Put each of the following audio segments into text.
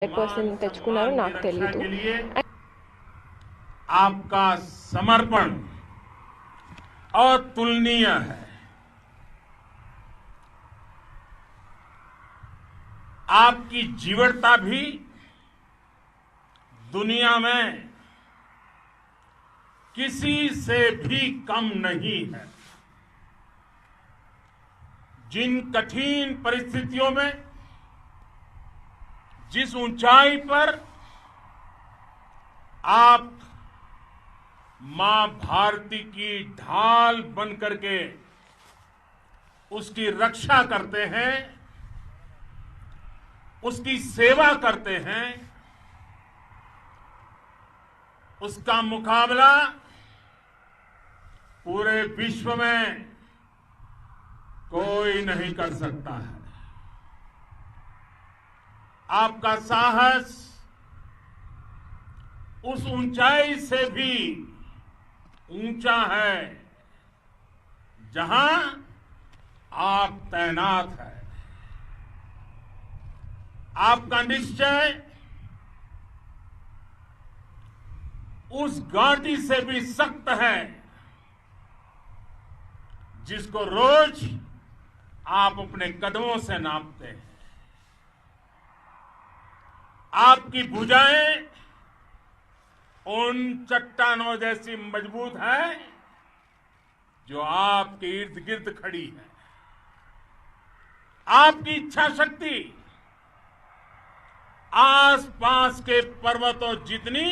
Person తెచ్చుకున్నారో నాకు रक्षा తెలియదు. के लिए आपका समर्पण अतुलनीय है। आपकी जीवटता भी दुनिया में किसी से भी कम नहीं है। जिन कठिन परिस्थितियों में, जिस ऊंचाई पर आप मां भारती की ढाल बन करके उसकी रक्षा करते हैं, उसकी सेवा करते हैं, उसका मुकाबला पूरे विश्व में कोई नहीं कर सकता है। आपका साहस उस ऊंचाई से भी ऊंचा है जहां आप तैनात हैं। आपका निश्चय उस घाटी से भी सख्त है जिसको रोज आप अपने कदमों से नापते हैं। आपकी भुजाएं उन चट्टानों जैसी मजबूत है जो आपके इर्द गिर्द खड़ी है। आपकी इच्छा शक्ति आसपास के पर्वतों जितनी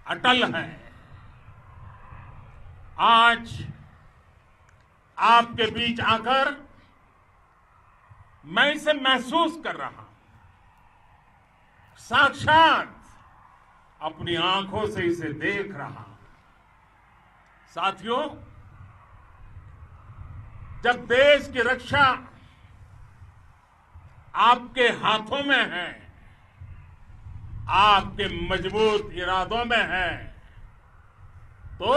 अटल है। आज आपके बीच आकर मैं इसे महसूस कर रहा हूं, साक्षात अपनी आंखों से इसे देख रहा हूं। साथियों, जब देश की रक्षा आपके हाथों में है, आपके मजबूत इरादों में है, तो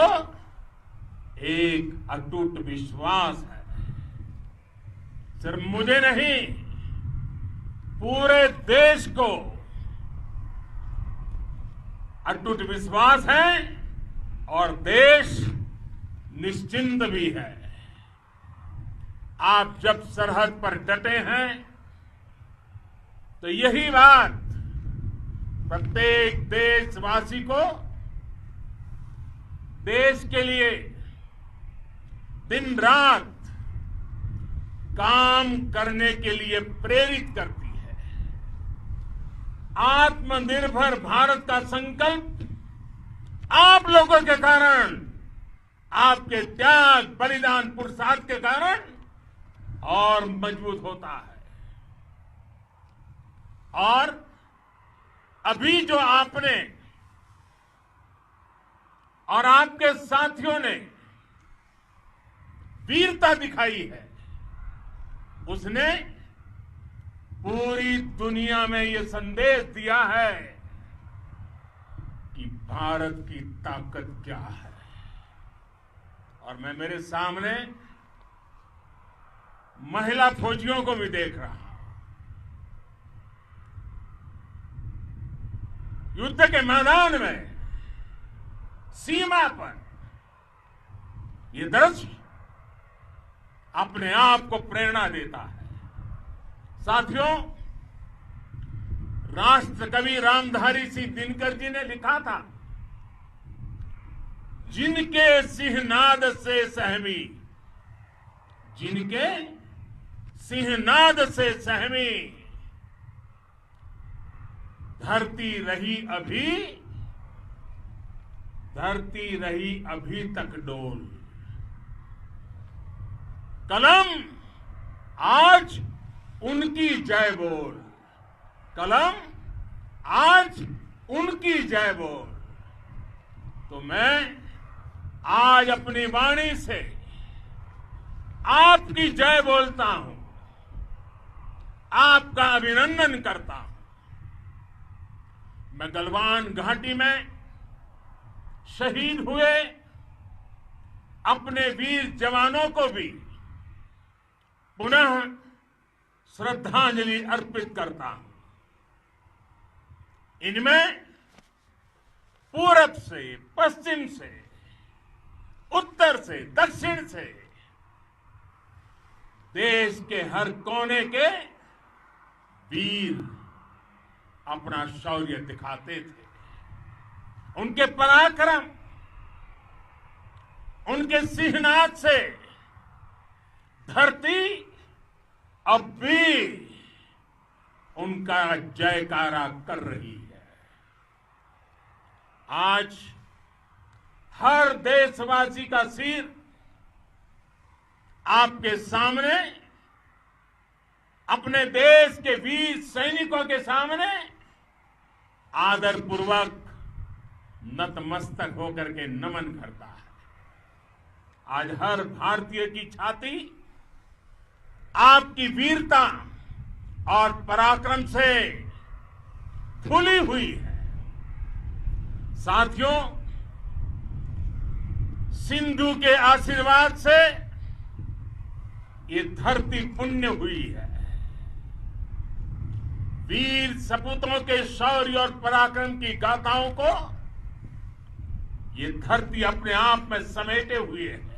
एक अटूट विश्वास है। सिर्फ मुझे नहीं, पूरे देश को अटूट विश्वास है और देश निश्चिंत भी है। आप जब सरहद पर डटे हैं तो यही बात प्रत्येक देशवासी को देश के लिए दिन रात काम करने के लिए प्रेरित करती है। आत्मनिर्भर भारत का संकल्प आप लोगों के कारण, आपके त्याग बलिदान पुरुषार्थ के कारण और मजबूत होता है। और अभी जो आपने और आपके साथियों ने वीरता दिखाई है, उसने पूरी दुनिया में ये संदेश दिया है कि भारत की ताकत क्या है। और मैं मेरे सामने महिला फौजियों को भी देख रहा हूं। युद्ध के मैदान में, सीमा पर ये दृश्य अपने आप को प्रेरणा देता है। साथियों, राष्ट्र कवि रामधारी सिंह दिनकर जी ने लिखा था, जिनके सिंहनाद से सहमी, जिनके सिंहनाद से सहमी, धरती रही अभी तक डोल। कलम आज उनकी जय बोल, कलम आज उनकी जय बोल। तो मैं आज अपनी वाणी से आपकी जय बोलता हूं, आपका अभिनंदन करता हूं। मैं गलवान घाटी में शहीद हुए अपने वीर जवानों को भी पुनः श्रद्धांजलि अर्पित करता हूं। इनमें पूरब से, पश्चिम से, उत्तर से, दक्षिण से देश के हर कोने के वीर अपना शौर्य दिखाते थे। उनके पराक्रम, उनके सिंहनाद से धरती अब भी उनका जयकारा कर रही है। आज हर देशवासी का सिर आपके सामने, अपने देश के वीर सैनिकों के सामने आदरपूर्वक नतमस्तक होकर के नमन करता है। आज हर भारतीय की छाती आपकी वीरता और पराक्रम से फूली हुई है। साथियों, सिंधु के आशीर्वाद से ये धरती पुण्य हुई है। वीर सपूतों के शौर्य और पराक्रम की गाथाओं को ये धरती अपने आप में समेटे हुए है।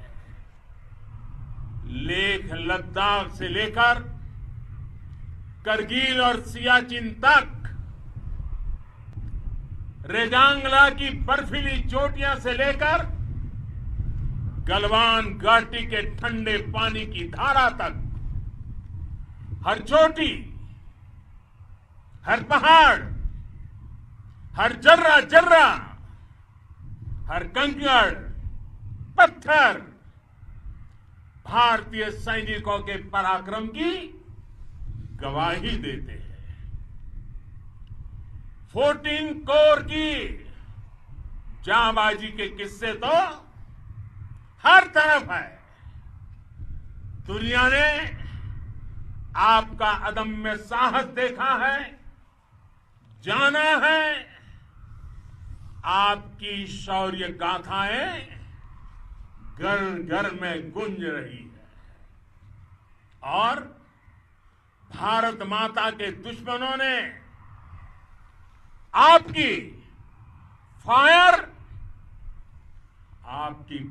लेह लद्दाख से लेकर करगिल और सियाचिन तक, रेजांगला की बर्फीली चोटियां से लेकर गलवान घाटी के ठंडे पानी की धारा तक, हर चोटी, हर पहाड़, हर जर्रा जर्रा, हर कंकड़ पत्थर भारतीय सैनिकों के पराक्रम की गवाही देते हैं। 14 कोर की जांबाजी के किस्से तो हर तरफ है। दुनिया ने आपका अदम्य साहस देखा है, जाना है। आपकी शौर्य गाथाएं घर घर में गूंज रही है और भारत माता के दुश्मनों ने आपकी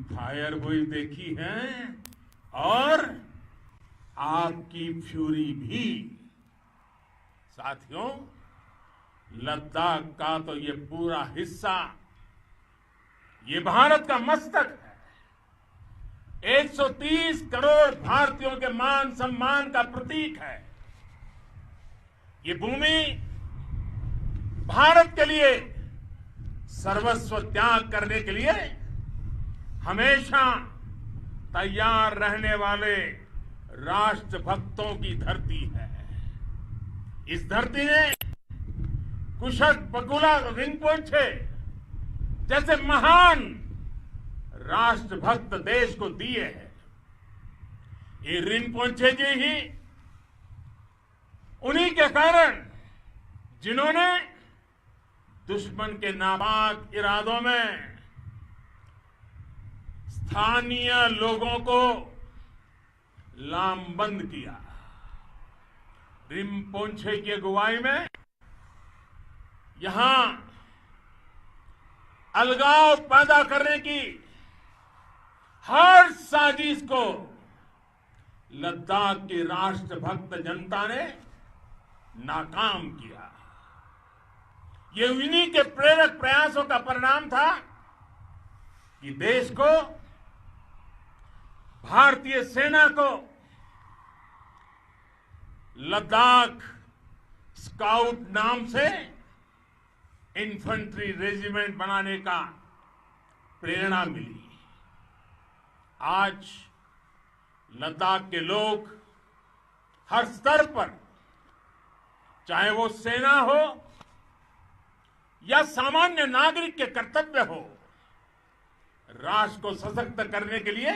फायर हुई देखी है और आपकी फ्यूरी भी। साथियों, लद्दाख का तो ये पूरा हिस्सा ये भारत का मस्तक है। 130 करोड़ भारतीयों के मान सम्मान का प्रतीक है। ये भूमि भारत के लिए सर्वस्व त्याग करने के लिए हमेशा तैयार रहने वाले राष्ट्रभक्तों की धरती है। इस धरती ने कुशक बकुला रिम्पोचे जैसे महान राष्ट्रभक्त देश को दिए हैं। ये रिम्पोचे जी ही उन्हीं के कारण जिन्होंने दुश्मन के नापाक इरादों में स्थानीय लोगों को लामबंद किया। रिम्पोचे की अगुवाई में यहां अलगाव पैदा करने की हर साजिश को लद्दाख की राष्ट्रभक्त जनता ने नाकाम किया। ये इन्हीं के प्रेरक प्रयासों का परिणाम था कि देश को, भारतीय सेना को लद्दाख स्काउट नाम से इन्फेंट्री रेजिमेंट बनाने का प्रेरणा मिली। आज लद्दाख के लोग हर स्तर पर, चाहे वो सेना हो या सामान्य नागरिक के कर्तव्य हो, राष्ट्र को सशक्त करने के लिए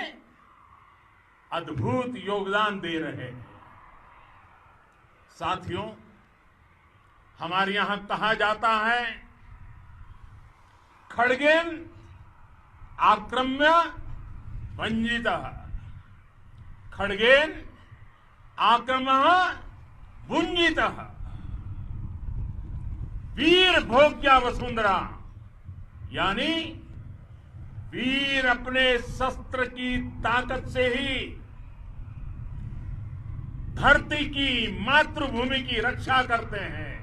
अद्भुत योगदान दे रहे हैं। साथियों, हमारे यहां कहा जाता है, खड्गेन आक्रम्य भंजितः, खड्गेन आक्रमः भुंजितः। वीर भोग्या वसुंधरा, यानी वीर अपने शस्त्र की ताकत से ही धरती की, मातृभूमि की रक्षा करते हैं।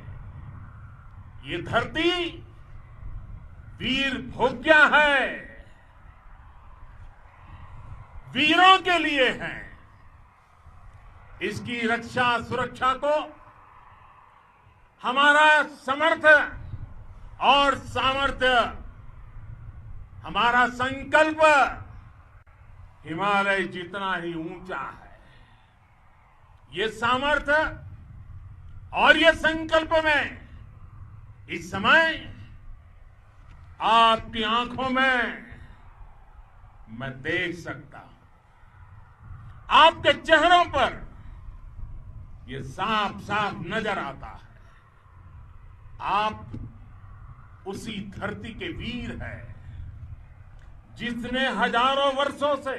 ये धरती वीर भोग्या है, वीरों के लिए है। इसकी रक्षा सुरक्षा को हमारा समर्थ और सामर्थ्य, हमारा संकल्प हिमालय जितना ही ऊंचा है। ये सामर्थ्य और ये संकल्प में इस समय आपकी आंखों में मैं देख सकता हूं, आपके चेहरों पर ये साफ साफ नजर आता है। आप उसी धरती के वीर हैं जिसने हजारों वर्षों से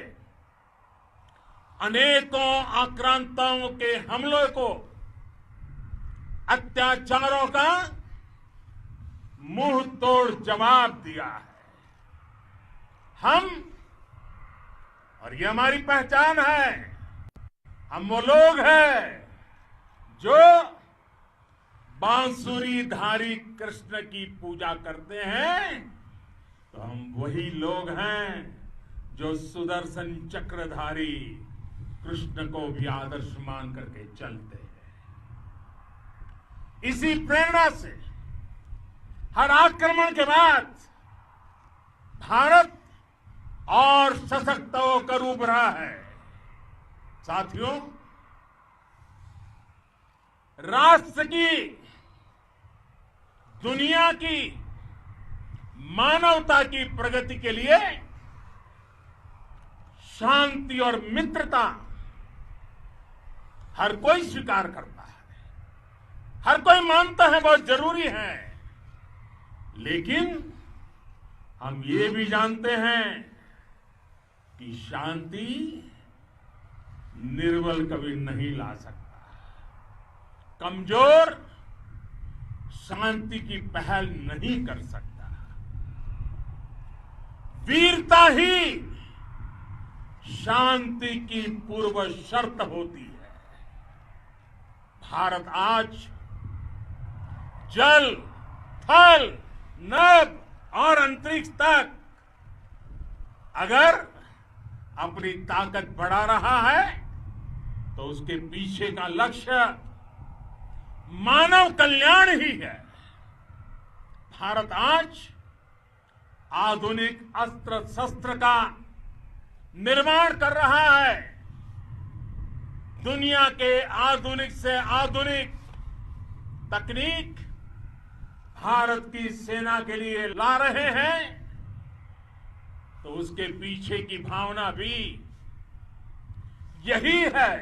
अनेकों आक्रांताओं के हमलों को, अत्याचारों का मुंह तोड़ जवाब दिया है। हम, और ये हमारी पहचान है, हम वो लोग हैं जो बांसुरीधारी कृष्ण की पूजा करते हैं, तो हम वही लोग हैं जो सुदर्शन चक्रधारी कृष्ण को भी आदर्श मान करके चलते हैं। इसी प्रेरणा से हर आक्रमण के बाद भारत और सशक्त होकर उभरा है। साथियों, राष्ट्र की, दुनिया की, मानवता की प्रगति के लिए शांति और मित्रता हर कोई स्वीकार करता है, हर कोई मानता है बहुत जरूरी है। लेकिन हम ये भी जानते हैं कि शांति निर्बल कभी नहीं ला सकता। कमजोर शांति की पहल नहीं कर सकता। वीरता ही शांति की पूर्व शर्त होती है। भारत आज जल, थल, नभ और अंतरिक्ष तक अगर अपनी ताकत बढ़ा रहा है तो उसके पीछे का लक्ष्य मानव कल्याण ही है। भारत आज आधुनिक अस्त्र शस्त्र का निर्माण कर रहा है। दुनिया के आधुनिक से आधुनिक तकनीक भारत की सेना के लिए ला रहे हैं, तो उसके पीछे की भावना भी यही है।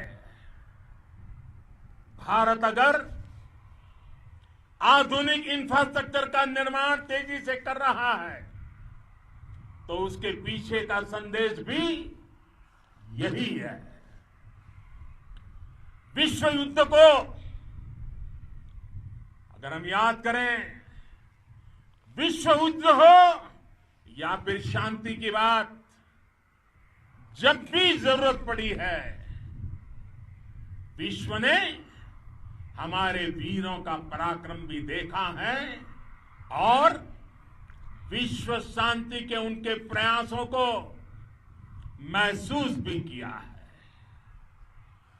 भारत अगर आधुनिक इंफ्रास्ट्रक्चर का निर्माण तेजी से कर रहा है तो उसके पीछे का संदेश भी यही है। विश्व युद्ध को अगर हम याद करें, विश्व युद्ध हो या फिर शांति की बात, जब भी जरूरत पड़ी है, विश्व ने हमारे वीरों का पराक्रम भी देखा है और विश्व शांति के उनके प्रयासों को महसूस भी किया है।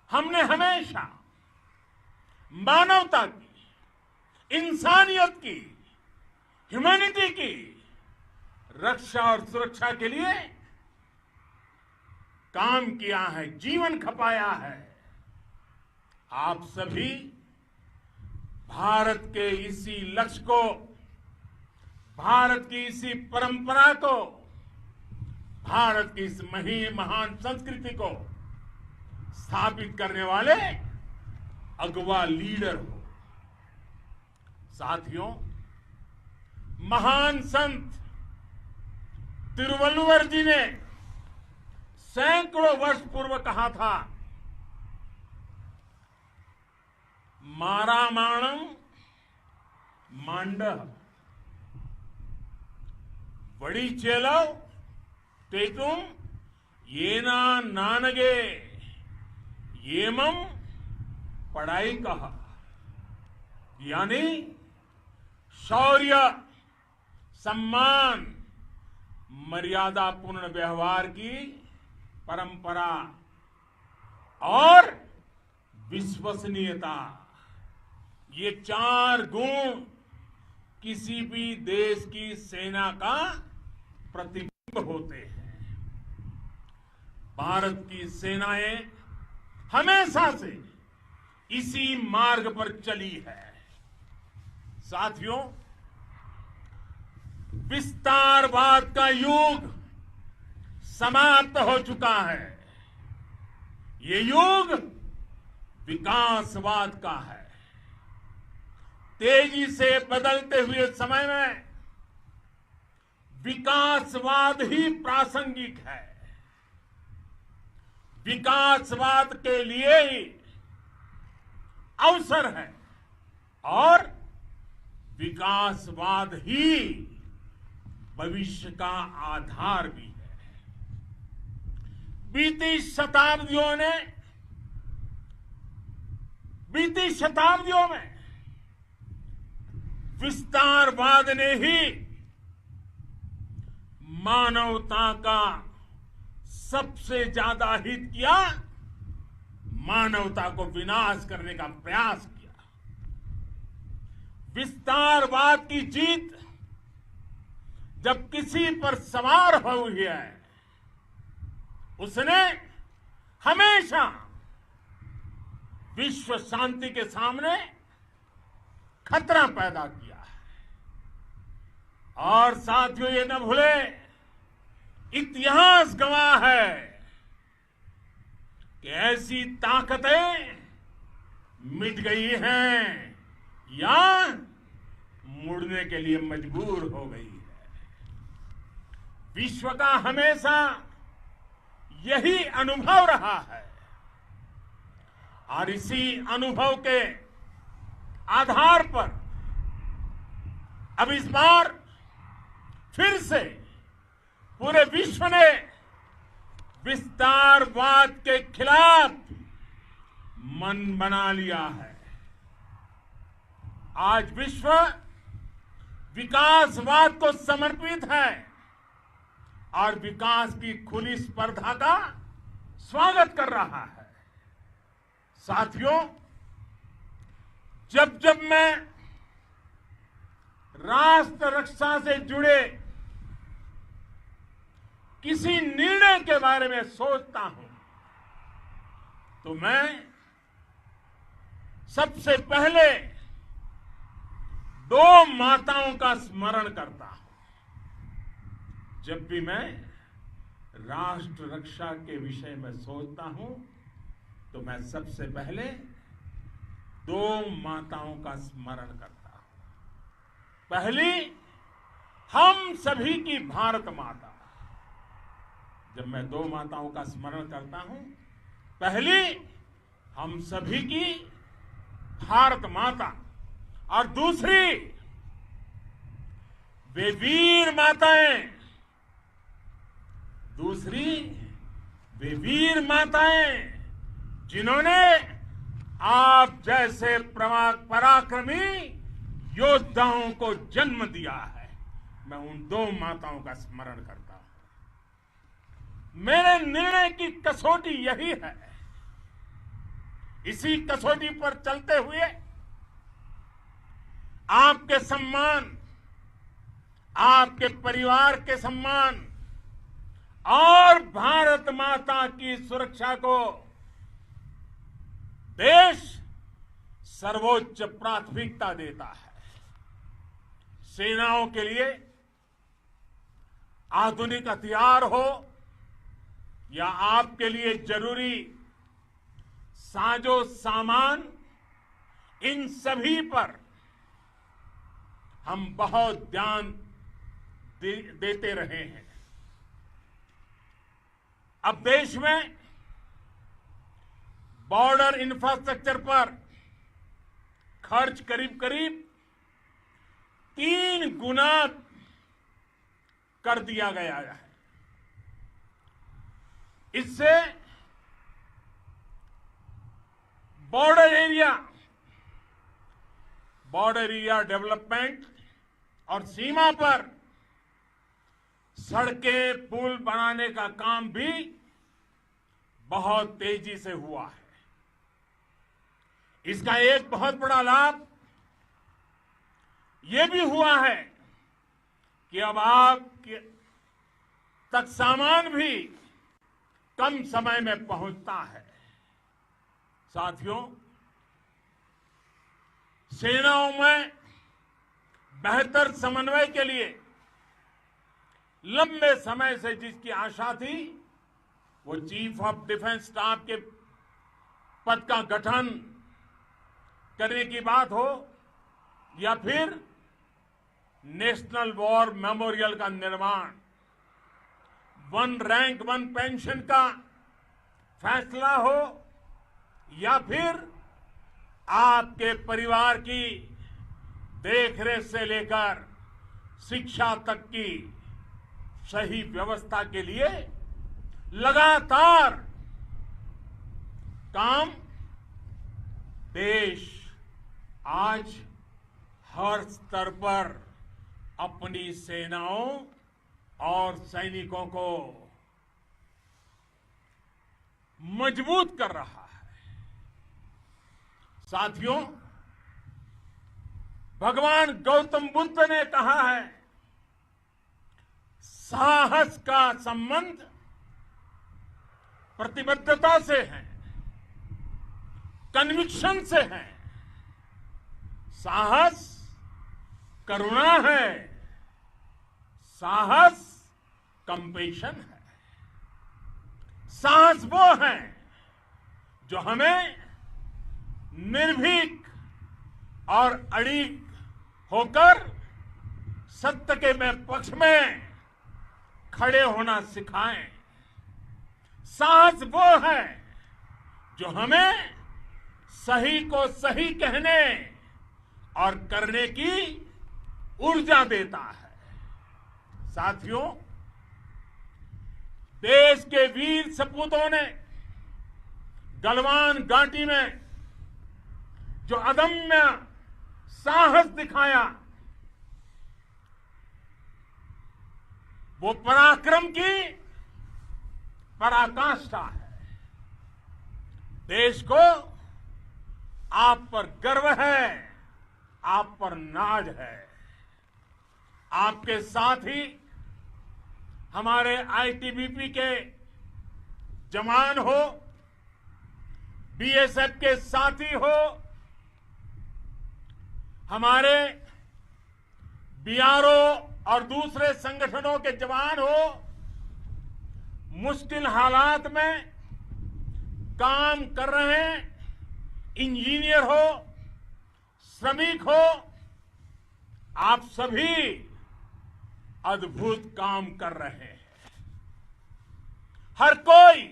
हमने हमेशा मानवता की, इंसानियत की, ह्यूमैनिटी की रक्षा और सुरक्षा के लिए काम किया है, जीवन खपाया है। आप सभी भारत के इसी लक्ष्य को, भारत की इसी परंपरा को, भारत की इस महान संस्कृति को स्थापित करने वाले अगवा लीडर हो। साथियों, महान संत तिरुवल्लुवर जी ने सैकड़ों वर्ष पूर्व कहा था, मारामाणम मांडह, वड़ी चेलव तेतुम येना नानगे येमम पढ़ाई कहा, यानी शौर्य, सम्मान, मर्यादापूर्ण व्यवहार की परंपरा और विश्वसनीयता, ये 4 गुण किसी भी देश की सेना का प्रतिबिंब होते हैं। भारत की सेनाएं हमेशा से इसी मार्ग पर चली है। साथियों, विस्तारवाद का युग समाप्त हो चुका है। ये युग विकासवाद का है। तेजी से बदलते हुए समय में विकासवाद ही प्रासंगिक है। विकासवाद के लिए ही अवसर है और विकासवाद ही भविष्य का आधार भी है। बीती शताब्दियों में विस्तारवाद ने ही मानवता का सबसे ज्यादा हित किया, मानवता को विनाश करने का प्रयास किया। विस्तारवाद की जीत जब किसी पर सवार हुई है, उसने हमेशा विश्व शांति के सामने खतरा पैदा किया है। और साथियों, ये न भूले, इतिहास गवाह है कि ऐसी ताकतें मिट गई हैं या मुड़ने के लिए मजबूर हो गई है। विश्व का हमेशा यही अनुभव रहा है और इसी अनुभव के आधार पर अब इस बार फिर से पूरे विश्व ने विस्तारवाद के खिलाफ मन बना लिया है। आज विश्व विकासवाद को समर्पित है और विकास की खुली स्पर्धा का स्वागत कर रहा है। साथियों, जब जब मैं राष्ट्र रक्षा से जुड़े किसी निर्णय के बारे में सोचता हूं, तो मैं सबसे पहले 2 माताओं का स्मरण करता हूं। जब भी मैं राष्ट्र रक्षा के विषय में सोचता हूं, तो मैं सबसे पहले 2 माताओं का स्मरण करता हूं। पहली, हम सभी की भारत माता। जब मैं 2 माताओं का स्मरण करता हूं, पहली हम सभी की भारत माता और दूसरी वे वीर माताएं, जिन्होंने आप जैसे पराक्रमी योद्धाओं को जन्म दिया है। मैं उन 2 माताओं का स्मरण करता हूं। मेरे निर्णय की कसौटी यही है। इसी कसौटी पर चलते हुए आपके सम्मान, आपके परिवार के सम्मान और भारत माता की सुरक्षा को देश सर्वोच्च प्राथमिकता देता है। सेनाओं के लिए आधुनिक हथियार हो या आपके लिए जरूरी साजो सामान, इन सभी पर हम बहुत ध्यान देते रहे हैं। अब देश में बॉर्डर इंफ्रास्ट्रक्चर पर खर्च करीब 3 गुना कर दिया गया है। इससे बॉर्डर एरिया डेवलपमेंट और सीमा पर सड़कें पुल बनाने का काम भी बहुत तेजी से हुआ है। इसका एक बहुत बड़ा लाभ ये भी हुआ है कि अब आप तक सामान भी कम समय में पहुंचता है। साथियों, सेनाओं में बेहतर समन्वय के लिए लंबे समय से जिसकी आशा थी, वो चीफ ऑफ डिफेंस स्टाफ के पद का गठन करने की बात हो या फिर नेशनल वॉर मेमोरियल का निर्माण, 1 रैंक 1 पेंशन का फैसला हो या फिर आपके परिवार की देखरेख से लेकर शिक्षा तक की सही व्यवस्था के लिए लगातार काम देश आज हर स्तर पर अपनी सेनाओं और सैनिकों को मजबूत कर रहा है। साथियों, भगवान गौतम बुद्ध ने कहा है, साहस का संबंध प्रतिबद्धता से है, कन्विक्शन से है। साहस करुणा है, साहस कंपेशन है। साहस वो है जो हमें निर्भीक और अड़िग होकर सत्य के पक्ष में खड़े होना सिखाएं। साहस वो है जो हमें सही को सही कहने और करने की ऊर्जा देता है। साथियों, देश के वीर सपूतों ने गलवान घाटी में जो अदम्य साहस दिखाया, वो पराक्रम की पराकाष्ठा है। देश को आप पर गर्व है, आप पर नाज है। आपके साथ ही हमारे आईटीबीपी के जवान हो, बीएसएफ के साथी हो, हमारे बीआरओ और दूसरे संगठनों के जवान हो, मुश्किल हालात में काम कर रहे इंजीनियर हो, श्रमिक हो, आप सभी अद्भुत काम कर रहे हैं। हर कोई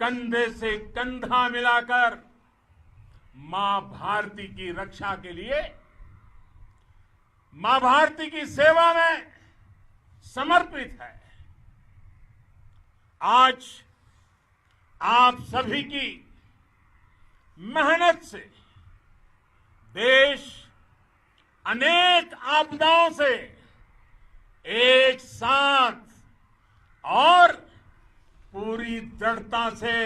कंधे से कंधा मिलाकर मां भारती की रक्षा के लिए, मां भारती की सेवा में समर्पित है। आज आप सभी की मेहनत से देश अनेक आपदाओं से एक साथ और पूरी दृढ़ता से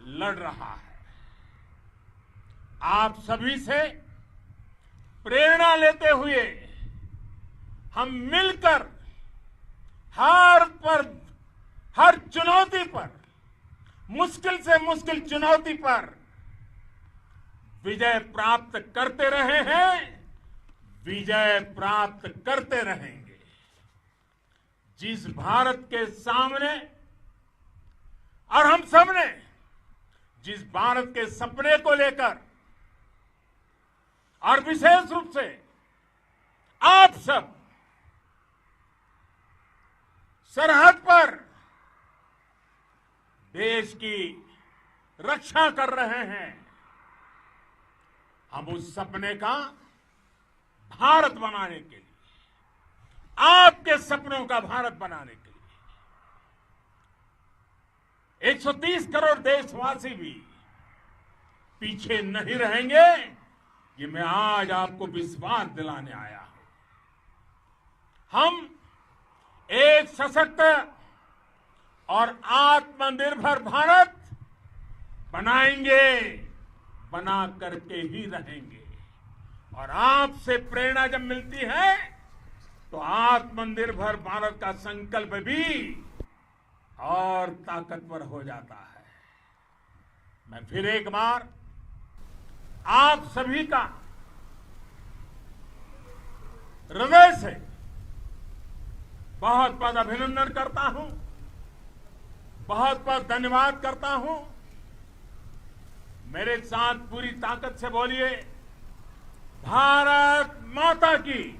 लड़ रहा है। आप सभी से प्रेरणा लेते हुए हम मिलकर हर चुनौती पर, मुश्किल से मुश्किल चुनौती पर विजय प्राप्त करते रहे हैं, विजय प्राप्त करते रहेंगे। जिस भारत के सामने और हम सबने जिस भारत के सपने को लेकर और विशेष रूप से आप सब सरहद पर देश की रक्षा कर रहे हैं, हम उस सपने का भारत बनाने के लिए, आपके सपनों का भारत बनाने के लिए 130 करोड़ देशवासी भी पीछे नहीं रहेंगे, ये मैं आज आपको विश्वास दिलाने आया हूं। हम एक सशक्त और आत्मनिर्भर भारत बनाएंगे, बना करके ही रहेंगे। और आपसे प्रेरणा जब मिलती है तो आत्मनिर्भर भारत का संकल्प भी और ताकतवर हो जाता है। मैं फिर एक बार आप सभी का हृदय से बहुत बहुत अभिनंदन करता हूं, बहुत बहुत धन्यवाद करता हूं। मेरे साथ पूरी ताकत से बोलिए, भारत माता की।